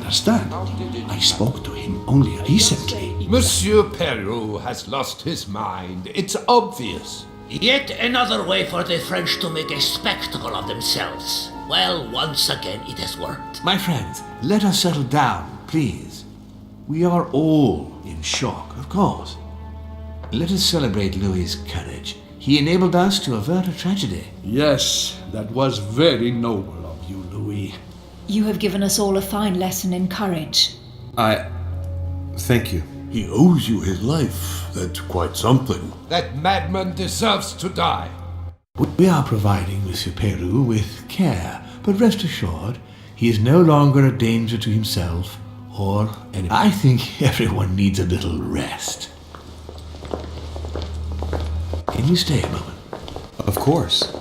understand. I spoke to him only recently. Monsieur Peru has lost his mind. It's obvious. Yet another way for the French to make a spectacle of themselves. Well, once again it has worked. My friends, let us settle down, please. We are all in shock, of course. Let us celebrate Louis's courage. He enabled us to avert a tragedy. Yes, that was very noble of you, Louis. You have given us all a fine lesson in courage. Thank you. He owes you his life. That's quite something. That madman deserves to die. We are providing Monsieur Peru with care, but rest assured, he is no longer a danger to himself or any. I think everyone needs a little rest. Can you stay a moment? Of course.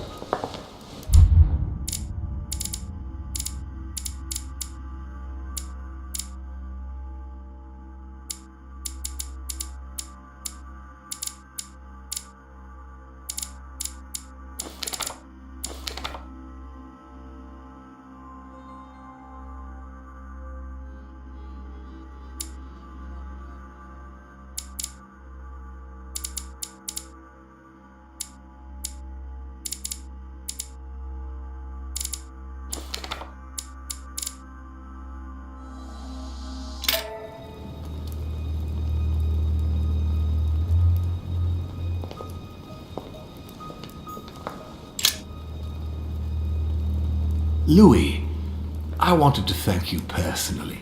Louis, I wanted to thank you personally.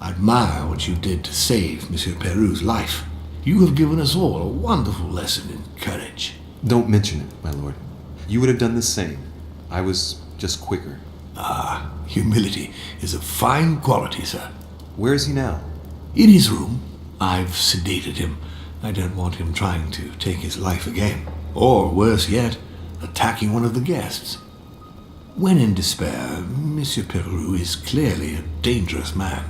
I admire what you did to save Monsieur Peru's life. You have given us all a wonderful lesson in courage. Don't mention it, my lord. You would have done the same. I was just quicker. Ah, humility is a fine quality, sir. Where is he now? In his room. I've sedated him. I don't want him trying to take his life again. Or, worse yet, attacking one of the guests. When in despair, Monsieur Peru is clearly a dangerous man.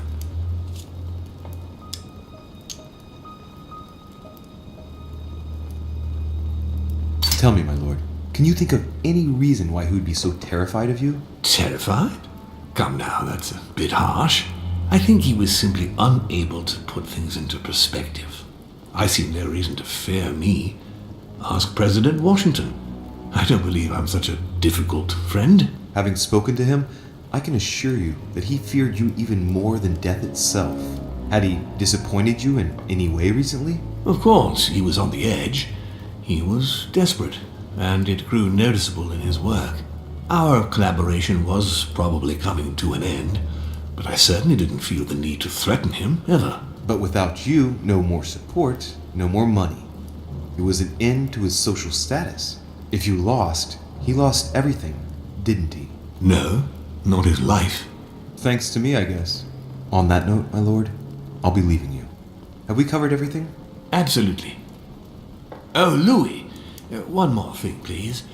Tell me, my lord, can you think of any reason why he would be so terrified of you? Terrified? Come now, that's a bit harsh. I think he was simply unable to put things into perspective. I see no reason to fear me. Ask President Washington. I don't believe I'm such a difficult friend. Having spoken to him, I can assure you that he feared you even more than death itself. Had he disappointed you in any way recently? Of course, he was on the edge. He was desperate, and it grew noticeable in his work. Our collaboration was probably coming to an end, but I certainly didn't feel the need to threaten him, ever. But without you, no more support, no more money. It was an end to his social status. If you lost, he lost everything, didn't he? No, not his life. Thanks to me, I guess. On that note, my lord, I'll be leaving you. Have we covered everything? Absolutely. Oh, Louis, one more thing, please.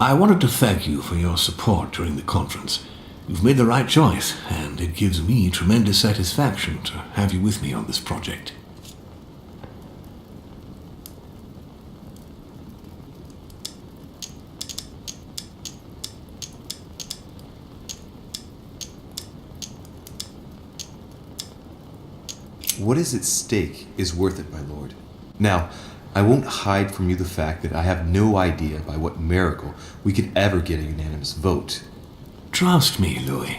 I wanted to thank you for your support during the conference. You've made the right choice, and it gives me tremendous satisfaction to have you with me on this project. What is at stake is worth it, my lord. Now, I won't hide from you the fact that I have no idea by what miracle we could ever get a unanimous vote. Trust me, Louis.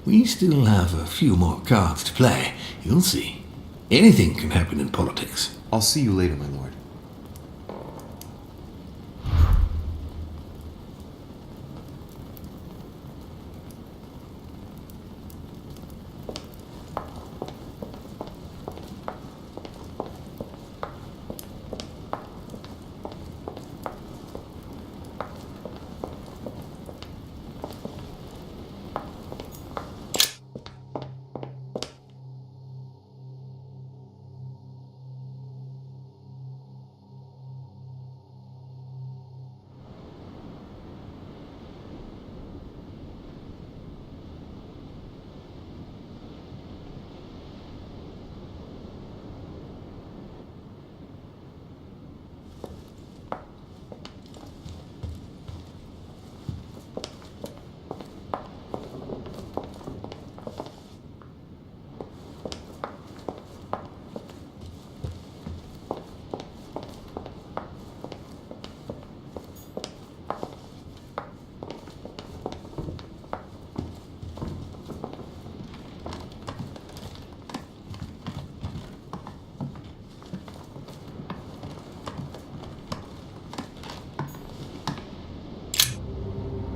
We still have a few more cards to play. You'll see. Anything can happen in politics. I'll see you later, my lord.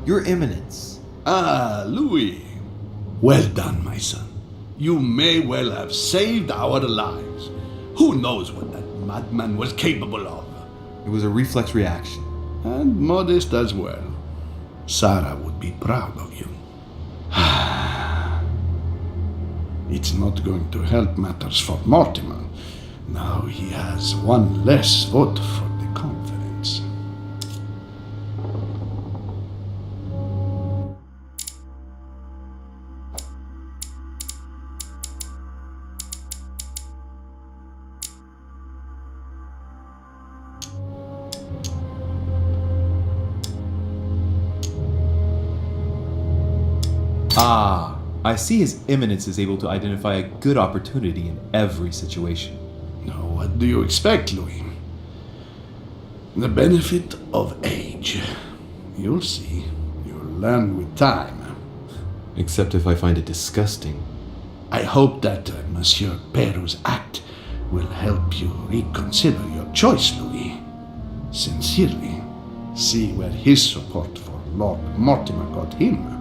Your Eminence. Ah, Louis. Well done, my son. You may well have saved our lives. Who knows what that madman was capable of? It was a reflex reaction. And modest as well. Sarah would be proud of you. It's not going to help matters for Mortimer. Now he has one less vote for the conference. Ah, I see His Eminence is able to identify a good opportunity in every situation. Now, what do you expect, Louis? The benefit of age. You'll see. You'll learn with time. Except if I find it disgusting. I hope that Monsieur Perru's act will help you reconsider your choice, Louis. Sincerely, see where his support for Lord Mortimer got him.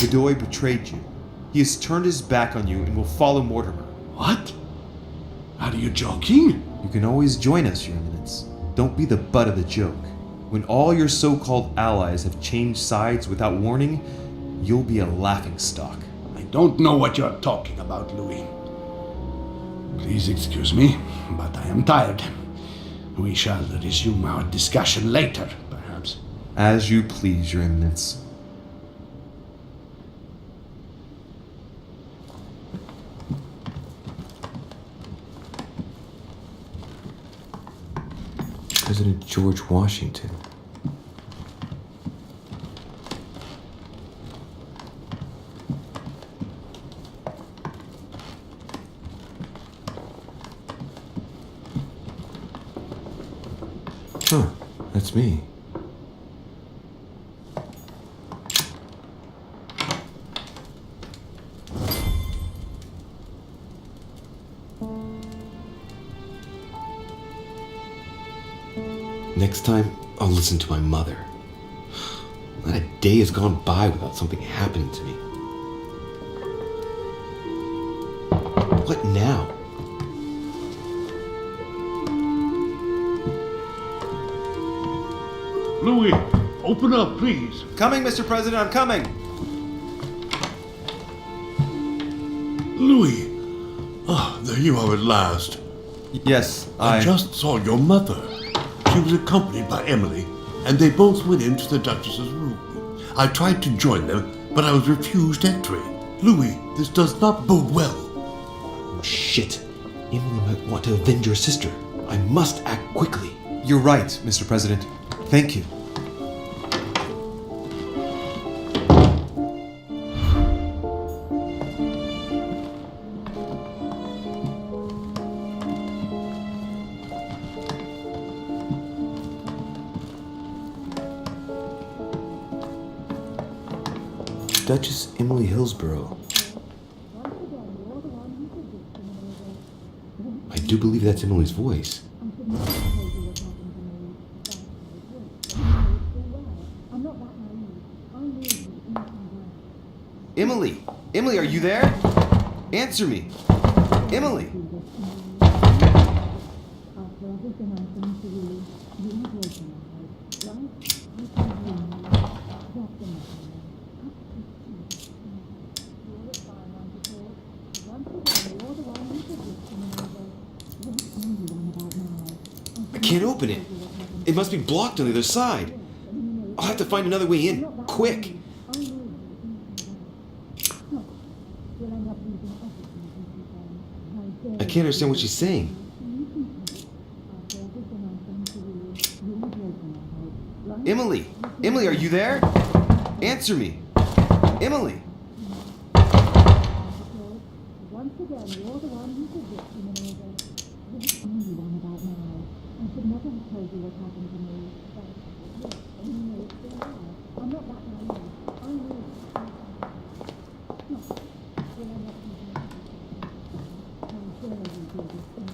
Godoy betrayed you. He has turned his back on you and will follow Mortimer. What? Are you joking? You can always join us, Your Eminence. Don't be the butt of the joke. When all your so-called allies have changed sides without warning, you'll be a laughingstock. I don't know what you're talking about, Louis. Please excuse me, but I am tired. We shall resume our discussion later, perhaps. As you please, Your Eminence. President George Washington. Huh, that's me. Next time, I'll listen to my mother. Not a day has gone by without something happening to me. What now? Louis, open up, please. Coming, Mr. President, I'm coming! Louis. Ah, there you are at last. Yes, I just saw your mother. She was accompanied by Emily, and they both went into the Duchess's room. I tried to join them, but I was refused entry. Louis, this does not bode well. Oh, shit. Emily might want to avenge your sister. I must act quickly. You're right, Mr. President. Thank you. Duchess Emily Hillsborough. I do believe that's Emily's voice. Emily! Emily, are you there? Answer me! Emily! I can't open it. It must be blocked on the other side. I'll have to find another way in, quick. I can't understand what she's saying. Emily! Emily, are you there? Answer me! Emily! told you what happened to me. But, yes, and you know it's still there. I'm not that naive. I know it's no. Will I let you do it? How dare you do this thing?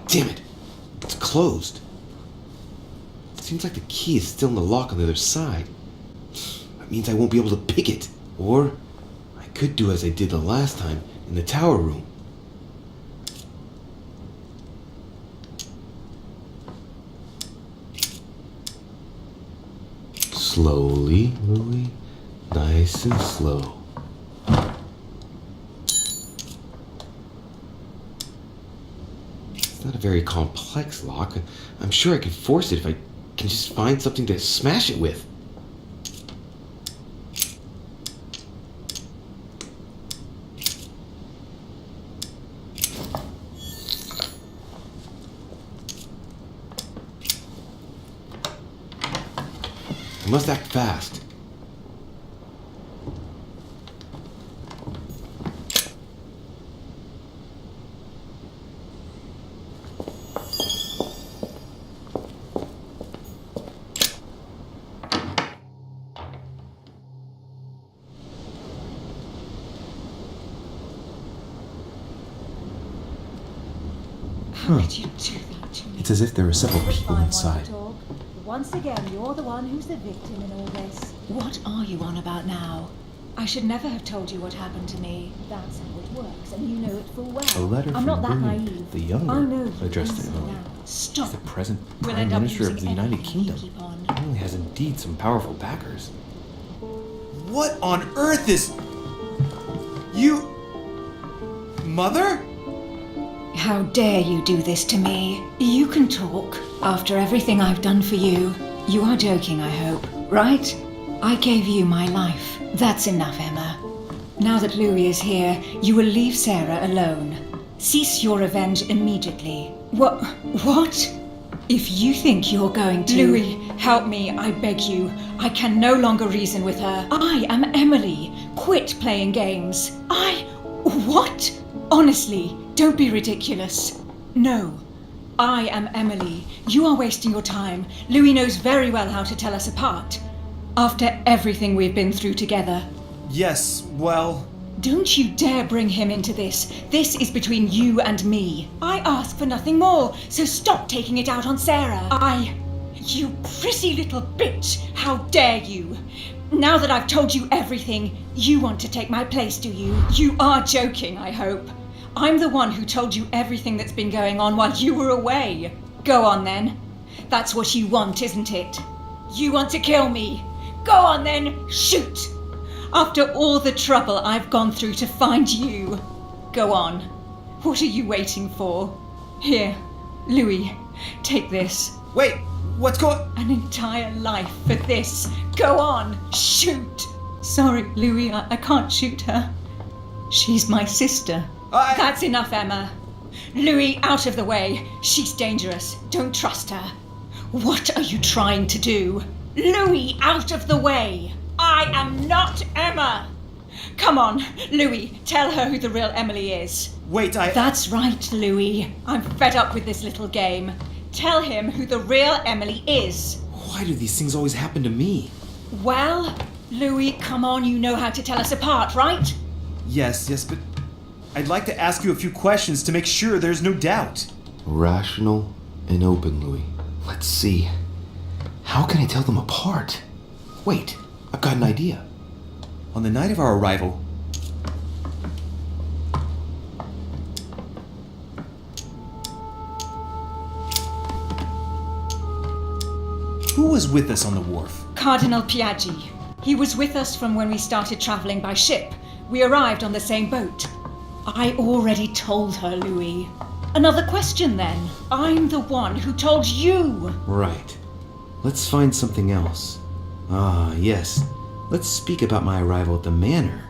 Damn it! It's closed. It seems like the key is still in the lock on the other side. That means I won't be able to pick it. Or I could do as I did the last time in the tower room. Slowly, Louis. Nice and slow. It's not a very complex lock. I'm sure I can force it if I can just find something to smash it with. I must act fast. How could you do that to me? It's as if there are several It's people fine, inside. Dog. Once again, you're the one who's the victim in all this. What are you on about now? I should never have told you what happened to me. That's how it works, and you know it full well. A letter I'm from not that William naive. the Younger, I know you addressed to inside Emily. out. Stop. He's the present We'll Prime end up Minister of losing the United everything if you Kingdom. keep on. Emily has indeed some powerful backers. What on earth is... You... Mother? How dare you do this to me? You can talk. After everything I've done for you. You are joking, I hope, right? I gave you my life. That's enough, Emma. Now that Louis is here, you will leave Sarah alone. Cease your revenge immediately. What? If you think you're going to... Louis, help me, I beg you. I can no longer reason with her. I am Emily. Quit playing games. What? Honestly, don't be ridiculous. No. I am Emily. You are wasting your time. Louis knows very well how to tell us apart. After everything we've been through together. Yes, well... Don't you dare bring him into this. This is between you and me. I ask for nothing more, so stop taking it out on Sarah. You pretty little bitch. How dare you? Now that I've told you everything, you want to take my place, do you? You are joking, I hope. I'm the one who told you everything that's been going on while you were away. Go on then. That's what you want, isn't it? You want to kill me. Go on then, shoot! After all the trouble I've gone through to find you. Go on. What are you waiting for? Here, Louis, take this. Wait, what's going... An entire life for this. Go on, shoot! Sorry, Louis, I can't shoot her. She's my sister. That's enough, Emma. Louis, out of the way. She's dangerous. Don't trust her. What are you trying to do? Louis, out of the way. I am not Emma. Come on, Louis, tell her who the real Emily is. Wait, That's right, Louis. I'm fed up with this little game. Tell him who the real Emily is. Why do these things always happen to me? Well, Louis, come on, you know how to tell us apart, right? Yes, but... I'd like to ask you a few questions to make sure there's no doubt. Rational and open, Louis. Let's see. How can I tell them apart? Wait, I've got an idea. On the night of our arrival... Who was with us on the wharf? Cardinal Piaggi. He was with us from when we started traveling by ship. We arrived on the same boat. I already told her, Louis. Another question, then. I'm the one who told you. Right. Let's find something else. Ah, yes. Let's speak about my arrival at the manor.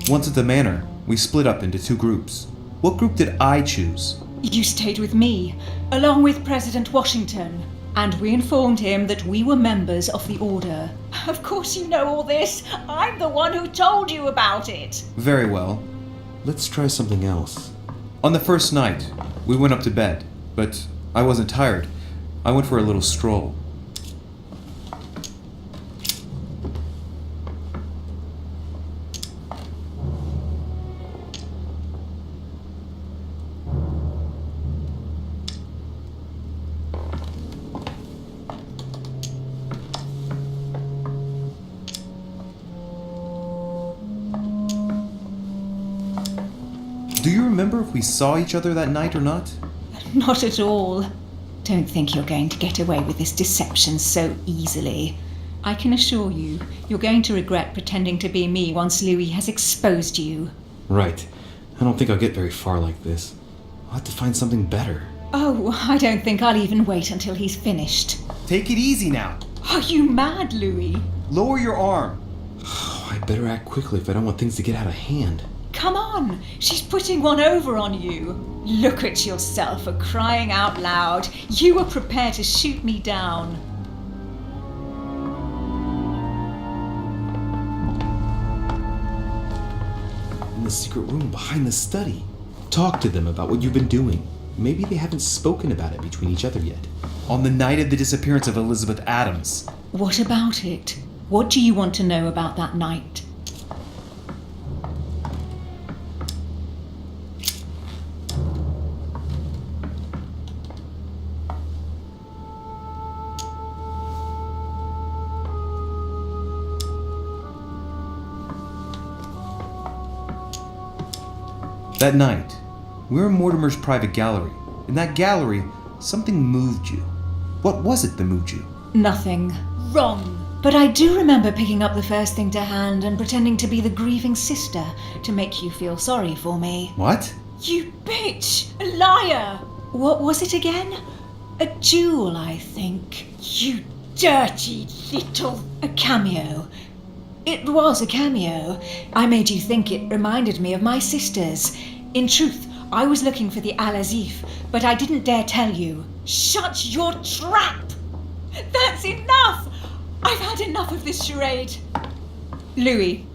Once at the manor, we split up into 2 groups. What group did I choose? You stayed with me, along with President Washington, and we informed him that we were members of the Order. Of course you know all this. I'm the one who told you about it. Very well. Let's try something else. On the first night, we went up to bed, but I wasn't tired. I went for a little stroll. Do you remember if we saw each other that night or not? Not at all. Don't think you're going to get away with this deception so easily. I can assure you, you're going to regret pretending to be me once Louis has exposed you. Right. I don't think I'll get very far like this. I'll have to find something better. Oh, I don't think I'll even wait until he's finished. Take it easy now. Are you mad, Louis? Lower your arm. I better act quickly if I don't want things to get out of hand. Come on, she's putting one over on you. Look at yourself for crying out loud. You were prepared to shoot me down. In the secret room behind the study. Talk to them about what you've been doing. Maybe they haven't spoken about it between each other yet. On the night of the disappearance of Elizabeth Adams. What about it? What do you want to know about that night? That night, we were in Mortimer's private gallery. In that gallery, something moved you. What was it that moved you? Nothing. Wrong. But I do remember picking up the first thing to hand and pretending to be the grieving sister to make you feel sorry for me. What? You bitch! A liar! What was it again? A jewel, I think. You dirty little... A cameo. It was a cameo. I made you think it reminded me of my sisters. In truth, I was looking for the Al-Azif, but I didn't dare tell you. Shut your trap! That's enough! I've had enough of this charade. Louis,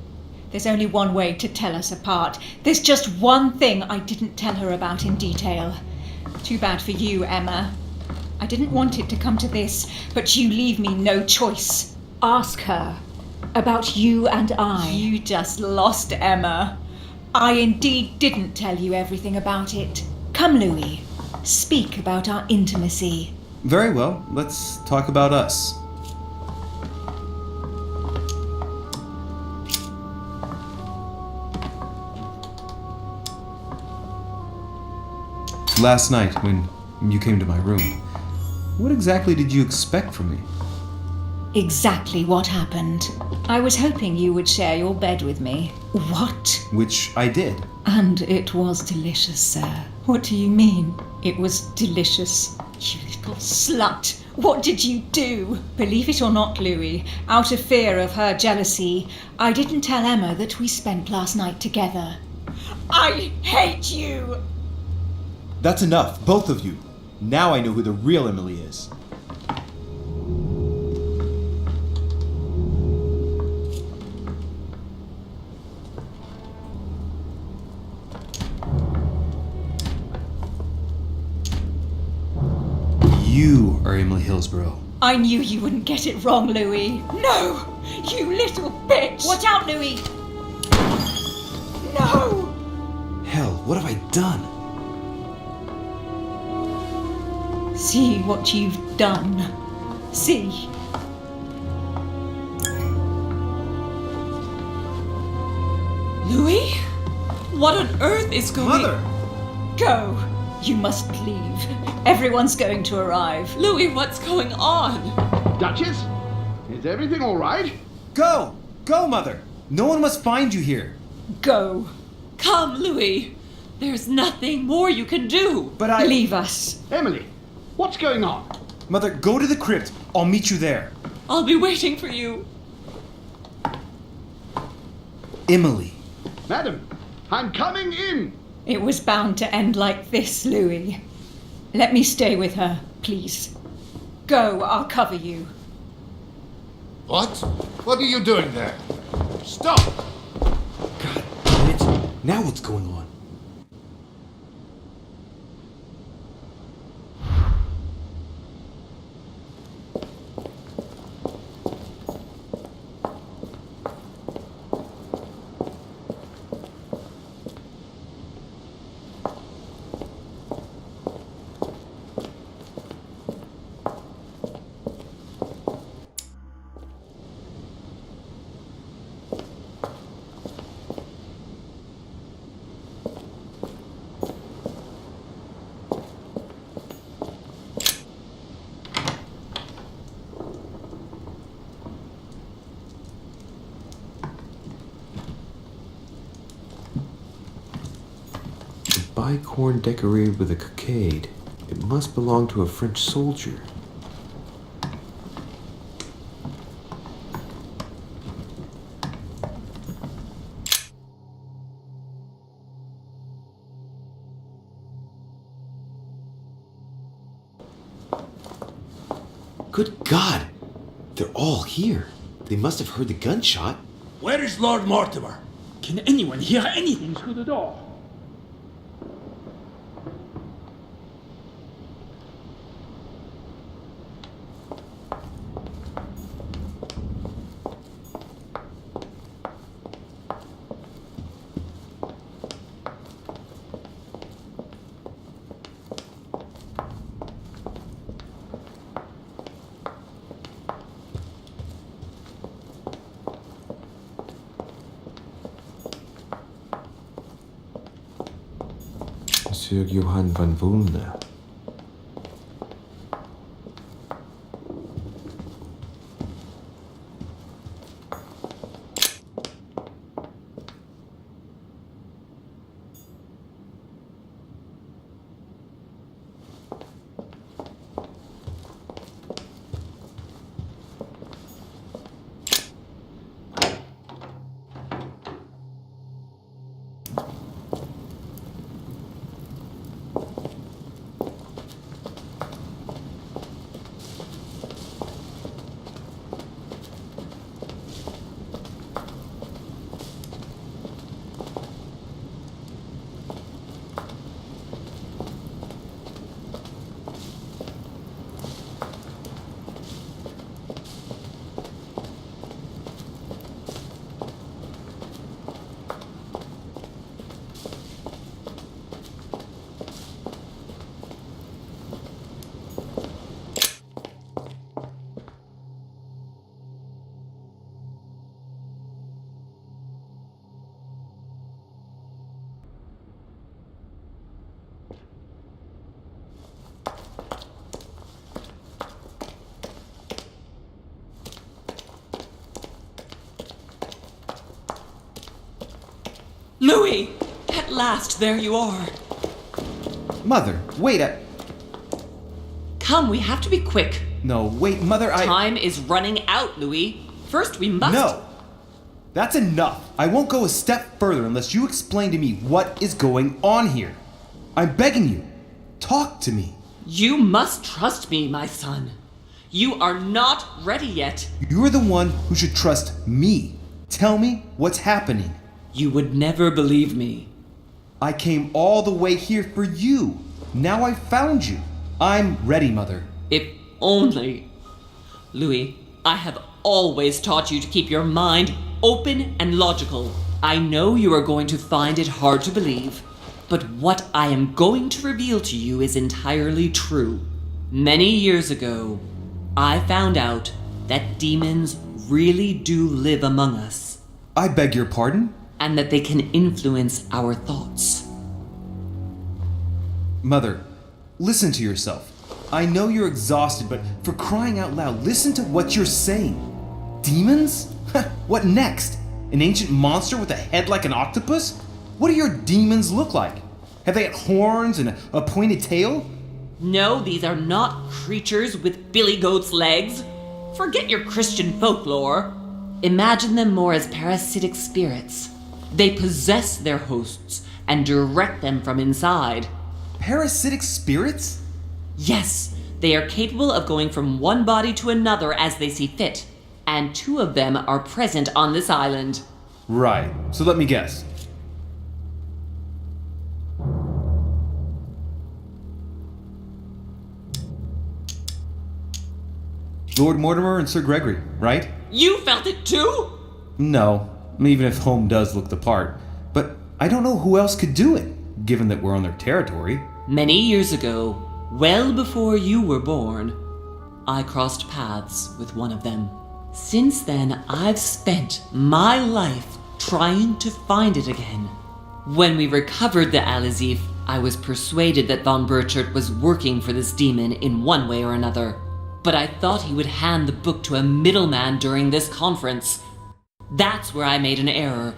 there's only one way to tell us apart. There's just one thing I didn't tell her about in detail. Too bad for you, Emma. I didn't want it to come to this, but you leave me no choice. Ask her about you and I. You just lost, Emma. I indeed didn't tell you everything about it. Come, Louis, speak about our intimacy. Very well, let's talk about us. Last night, when you came to my room, what exactly did you expect from me? Exactly what happened. I was hoping you would share your bed with me. What? Which I did. And it was delicious, sir. What do you mean, it was delicious? You little slut! What did you do? Believe it or not, Louis, out of fear of her jealousy, I didn't tell Emma that we spent last night together. I hate you! That's enough, both of you. Now I know who the real Emily is. You are Emily Hillsborough. I knew you wouldn't get it wrong, Louis. No! You little bitch! Watch out, Louis! No! Hell, what have I done? See what you've done. See. Louis? What on earth is going... Mother! Go. You must leave. Everyone's going to arrive. Louis, what's going on? Duchess? Is everything all right? Go! Go, Mother! No one must find you here. Go. Come, Louis. There's nothing more you can do. But I... Leave us. Emily, what's going on? Mother, go to the crypt. I'll meet you there. I'll be waiting for you. Emily, Madam, I'm coming in! It was bound to end like this, Louis. Let me stay with her, please. Go, I'll cover you. What? What are you doing there? Stop! God damn it. Now what's going on? Bicorn decorated with a cockade. It must belong to a French soldier. Good God! They're all here. They must have heard the gunshot. Where is Lord Mortimer? Can anyone hear anything through the door? Monsieur Johann van Wulner. Louis! At last, there you are. Mother, wait Come, we have to be quick. No, wait, Mother, Time is running out, Louis. First, we must... No! That's enough! I won't go a step further unless you explain to me what is going on here. I'm begging you. Talk to me. You must trust me, my son. You are not ready yet. You're the one who should trust me. Tell me what's happening. You would never believe me. I came all the way here for you. Now I found you. I'm ready, Mother. If only... Louis, I have always taught you to keep your mind open and logical. I know you are going to find it hard to believe, but what I am going to reveal to you is entirely true. Many years ago, I found out that demons really do live among us. I beg your pardon? And that they can influence our thoughts. Mother, listen to yourself. I know you're exhausted, but for crying out loud, listen to what you're saying. Demons? What next? An ancient monster with a head like an octopus? What do your demons look like? Have they got horns and a pointed tail? No, these are not creatures with billy goat's legs. Forget your Christian folklore. Imagine them more as parasitic spirits. They possess their hosts and direct them from inside. Parasitic spirits? Yes, they are capable of going from one body to another as they see fit, and 2 of them are present on this island. Right. So let me guess. Lord Mortimer and Sir Gregory, right? You felt it too? No, even if Home does look the part. But I don't know who else could do it, given that we're on their territory. Many years ago, well before you were born, I crossed paths with one of them. Since then, I've spent my life trying to find it again. When we recovered the Alizif, I was persuaded that von Burchard was working for this demon in one way or another. But I thought he would hand the book to a middleman during this conference. That's where I made an error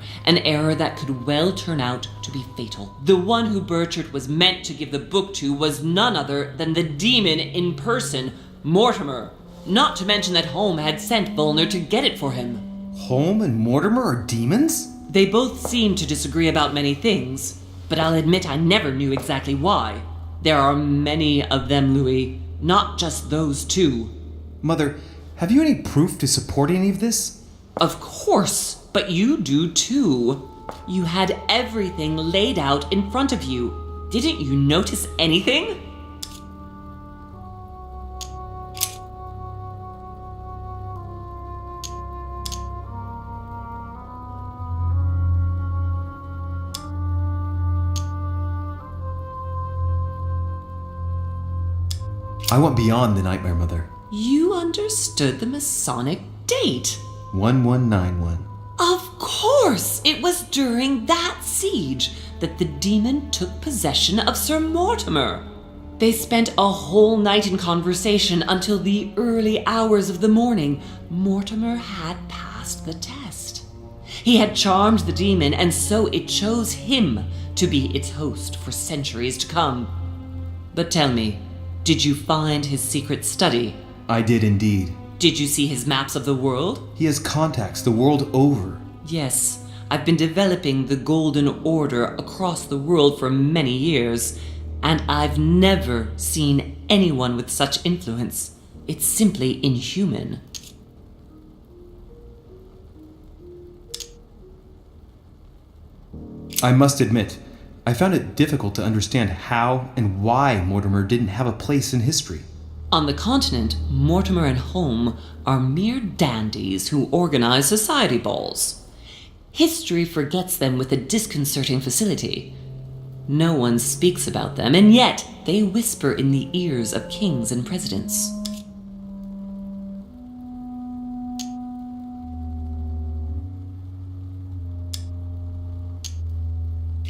that could well turn out to be fatal. The one who Burchard was meant to give the book to was none other than the demon in person, Mortimer. Not to mention that Home had sent Volner to get it for him. Home and Mortimer are demons? They both seem to disagree about many things, but I'll admit I never knew exactly why. There are many of them, Louis, not just those 2. Mother, have you any proof to support any of this? Of course, but you do too. You had everything laid out in front of you. Didn't you notice anything? I went beyond the nightmare, Mother. You understood the Masonic date. 1191. Of course! It was during that siege that the demon took possession of Sir Mortimer. They spent a whole night in conversation until the early hours of the morning. Mortimer had passed the test. He had charmed the demon, and so it chose him to be its host for centuries to come. But tell me, did you find his secret study? I did indeed. Did you see his maps of the world? He has contacts the world over. Yes, I've been developing the Golden Order across the world for many years, and I've never seen anyone with such influence. It's simply inhuman. I must admit, I found it difficult to understand how and why Mortimer didn't have a place in history. On the continent, Mortimer and Home are mere dandies who organize society balls. History forgets them with a disconcerting facility. No one speaks about them, and yet they whisper in the ears of kings and presidents.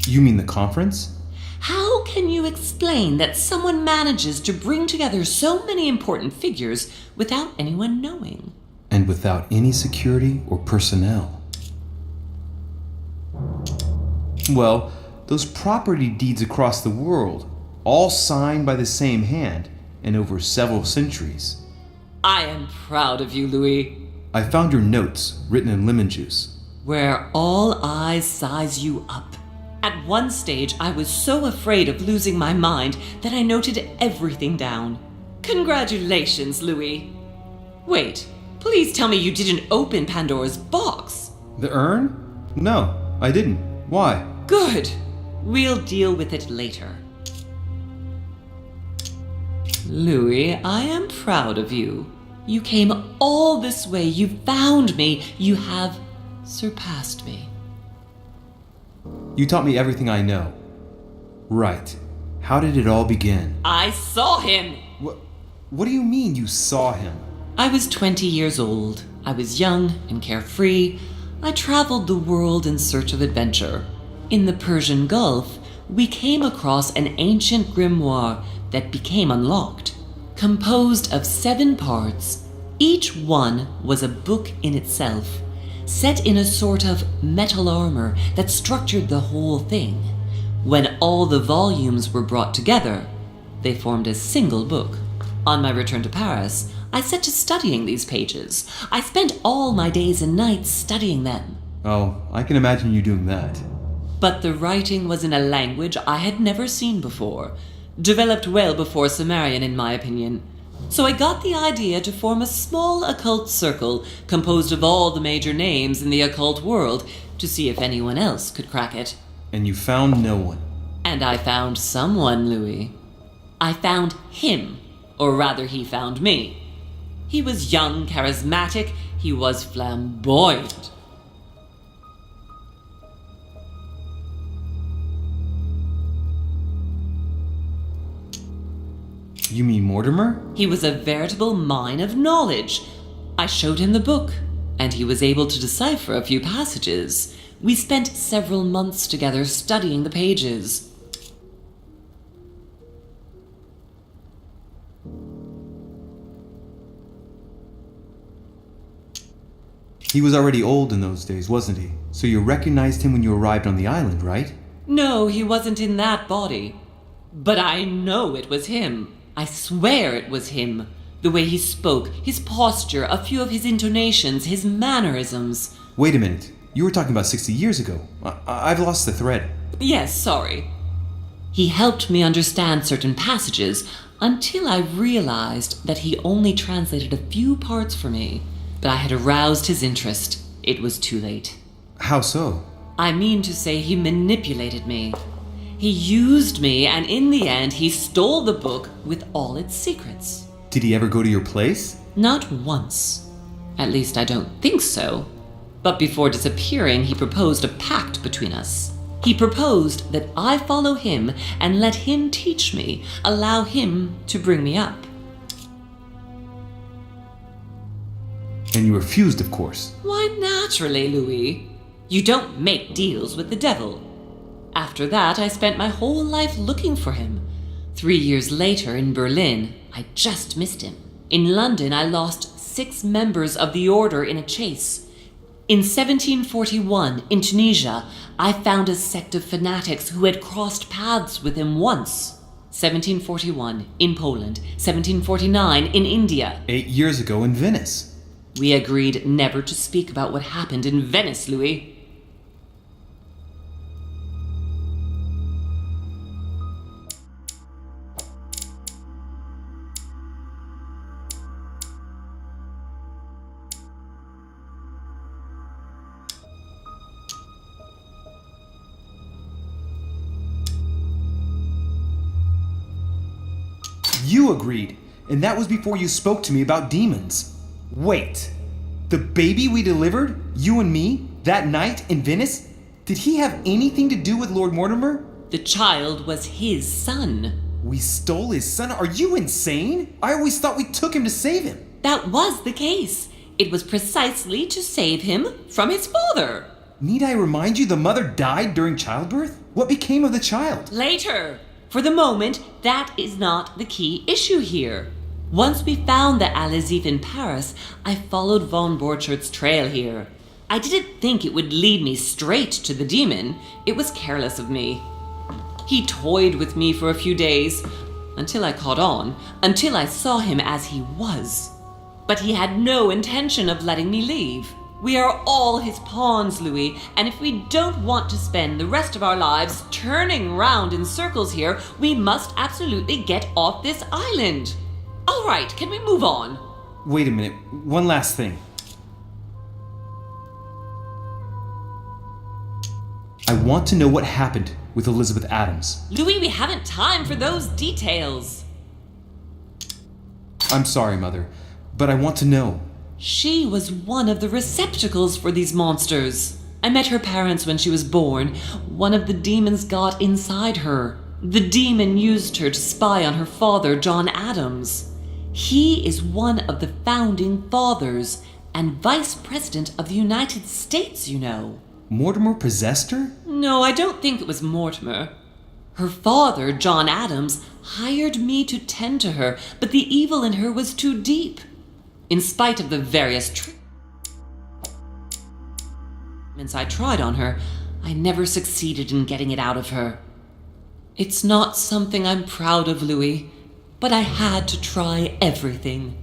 You mean the conference? How can you explain that someone manages to bring together so many important figures without anyone knowing? And without any security or personnel. Well, those property deeds across the world, all signed by the same hand and over several centuries. I am proud of you, Louis. I found your notes written in lemon juice. Where all eyes size you up. At one stage, I was so afraid of losing my mind that I noted everything down. Congratulations, Louis. Wait, please tell me you didn't open Pandora's box. The urn? No, I didn't. Why? Good. We'll deal with it later. Louis, I am proud of you. You came all this way. You found me. You have surpassed me. You taught me everything I know. Right. How did it all begin? I saw him! What do you mean you saw him? I was 20 years old. I was young and carefree. I traveled the world in search of adventure. In the Persian Gulf, we came across an ancient grimoire that became unlocked. Composed of 7 parts, each one was a book in itself, set in a sort of metal armor that structured the whole thing. When all the volumes were brought together, they formed a single book. On my return to Paris, I set to studying these pages. I spent all my days and nights studying them. Oh, I can imagine you doing that. But the writing was in a language I had never seen before, developed well before Sumerian in my opinion. So I got the idea to form a small occult circle composed of all the major names in the occult world to see if anyone else could crack it. And you found no one. And I found someone, Louis. I found him, or rather he found me. He was young, charismatic, he was flamboyant. You mean Mortimer? He was a veritable mine of knowledge. I showed him the book, and he was able to decipher a few passages. We spent several months together studying the pages. He was already old in those days, wasn't he? So you recognized him when you arrived on the island, right? No, he wasn't in that body. But I know it was him. I swear it was him. The way he spoke, his posture, a few of his intonations, his mannerisms. Wait a minute. You were talking about 60 years ago. I've lost the thread. Yes, sorry. He helped me understand certain passages until I realized that he only translated a few parts for me. But I had aroused his interest. It was too late. How so? I mean to say he manipulated me. He used me, and in the end, he stole the book with all its secrets. Did he ever go to your place? Not once. At least I don't think so. But before disappearing, he proposed a pact between us. He proposed that I follow him and let him teach me, allow him to bring me up. And you refused, of course. Why, naturally, Louis. You don't make deals with the devil. After that, I spent my whole life looking for him. 3 years later, in Berlin, I just missed him. In London, I lost 6 members of the order in a chase. In 1741, in Tunisia, I found a sect of fanatics who had crossed paths with him once. 1741, in Poland. 1749, in India. 8 years ago in Venice. We agreed never to speak about what happened in Venice, Louis. You agreed, and that was before you spoke to me about demons. Wait, the baby we delivered, you and me, that night in Venice, did he have anything to do with Lord Mortimer? The child was his son. We stole his son? Are you insane? I always thought we took him to save him. That was the case. It was precisely to save him from his father. Need I remind you the mother died during childbirth? What became of the child? Later. For the moment, that is not the key issue here. Once we found the Al-Azif in Paris, I followed von Borchart's trail here. I didn't think it would lead me straight to the demon. It was careless of me. He toyed with me for a few days, until I caught on, until I saw him as he was. But he had no intention of letting me leave. We are all his pawns, Louis, and if we don't want to spend the rest of our lives turning round in circles here, we must absolutely get off this island. All right, can we move on? Wait a minute, one last thing. I want to know what happened with Elizabeth Adams. Louis, we haven't time for those details. I'm sorry, Mother, but I want to know. She was one of the receptacles for these monsters. I met her parents when she was born. One of the demons got inside her. The demon used her to spy on her father, John Adams. He is one of the founding fathers and vice president of the United States, you know. Mortimer possessed her? No, I don't think it was Mortimer. Her father, John Adams, hired me to tend to her, but the evil in her was too deep. In spite of the various treatments I tried on her, I never succeeded in getting it out of her. It's not something I'm proud of, Louis, but I had to try everything.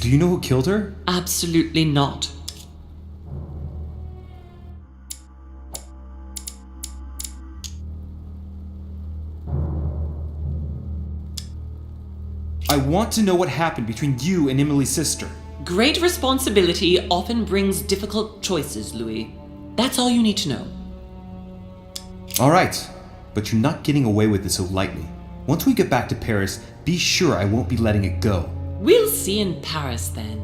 Do you know who killed her? Absolutely not. I want to know what happened between you and Emily's sister. Great responsibility often brings difficult choices, Louis. That's all you need to know. All right, but you're not getting away with it so lightly. Once we get back to Paris, be sure I won't be letting it go. We'll see in Paris then.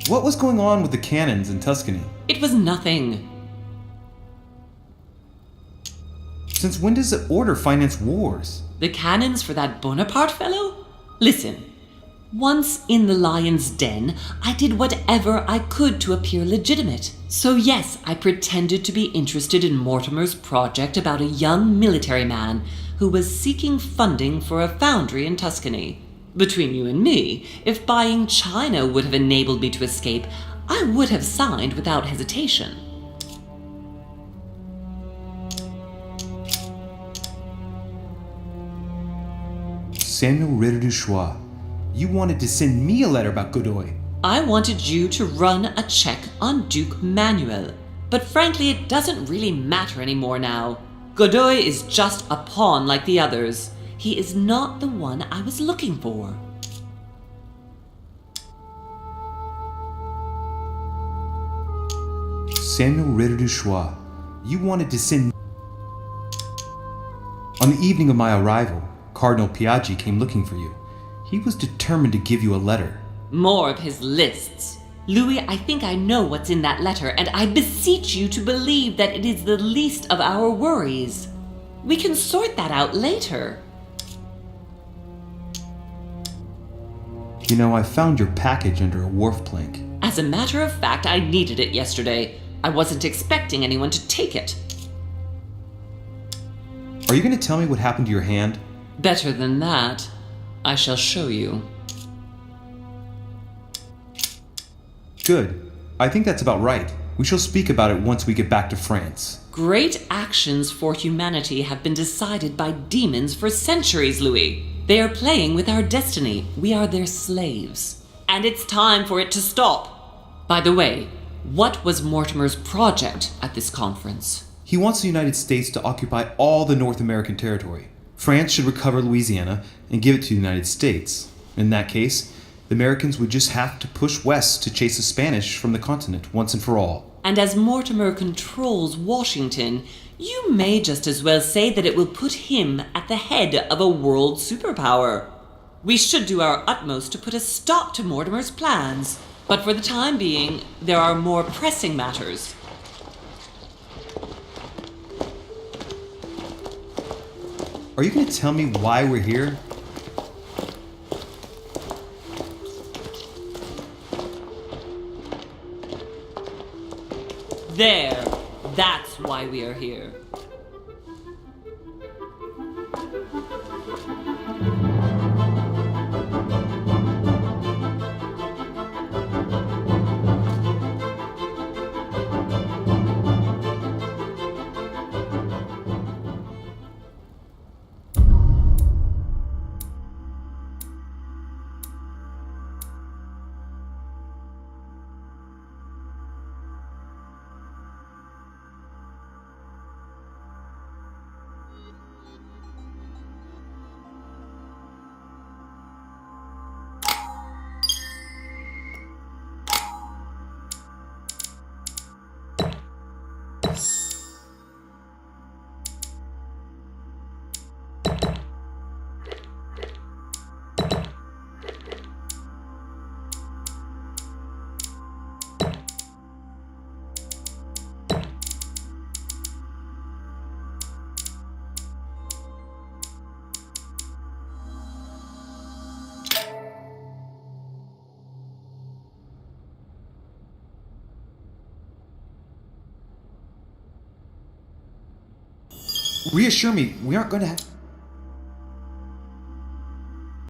What was going on with the cannons in Tuscany? It was nothing. Since when does the order finance wars? The cannons for that Bonaparte fellow? Listen, once in the lion's den, I did whatever I could to appear legitimate. So yes, I pretended to be interested in Mortimer's project about a young military man who was seeking funding for a foundry in Tuscany. Between you and me, if buying China would have enabled me to escape, I would have signed without hesitation. Samuel Ritter du Choix, you wanted to send me a letter about Godoy. I wanted you to run a check on Duke Manuel, but frankly it doesn't really matter anymore now. Godoy is just a pawn like the others. He is not the one I was looking for. Samuel Ritter du Choix, you wanted to send... On the evening of my arrival, Cardinal Piaggi came looking for you. He was determined to give you a letter. More of his lists. Louis, I think I know what's in that letter, and I beseech you to believe that it is the least of our worries. We can sort that out later. You know, I found your package under a wharf plank. As a matter of fact, I needed it yesterday. I wasn't expecting anyone to take it. Are you going to tell me what happened to your hand? Better than that, I shall show you. Good. I think that's about right. We shall speak about it once we get back to France. Great actions for humanity have been decided by demons for centuries, Louis. They are playing with our destiny. We are their slaves. And it's time for it to stop. By the way, what was Mortimer's project at this conference? He wants the United States to occupy all the North American territory. France should recover Louisiana and give it to the United States. In that case, the Americans would just have to push west to chase the Spanish from the continent once and for all. And as Mortimer controls Washington, you may just as well say that it will put him at the head of a world superpower. We should do our utmost to put a stop to Mortimer's plans. But for the time being, there are more pressing matters. Are you going to tell me why we're here? There. That's why we are here. Reassure me, we aren't going to have...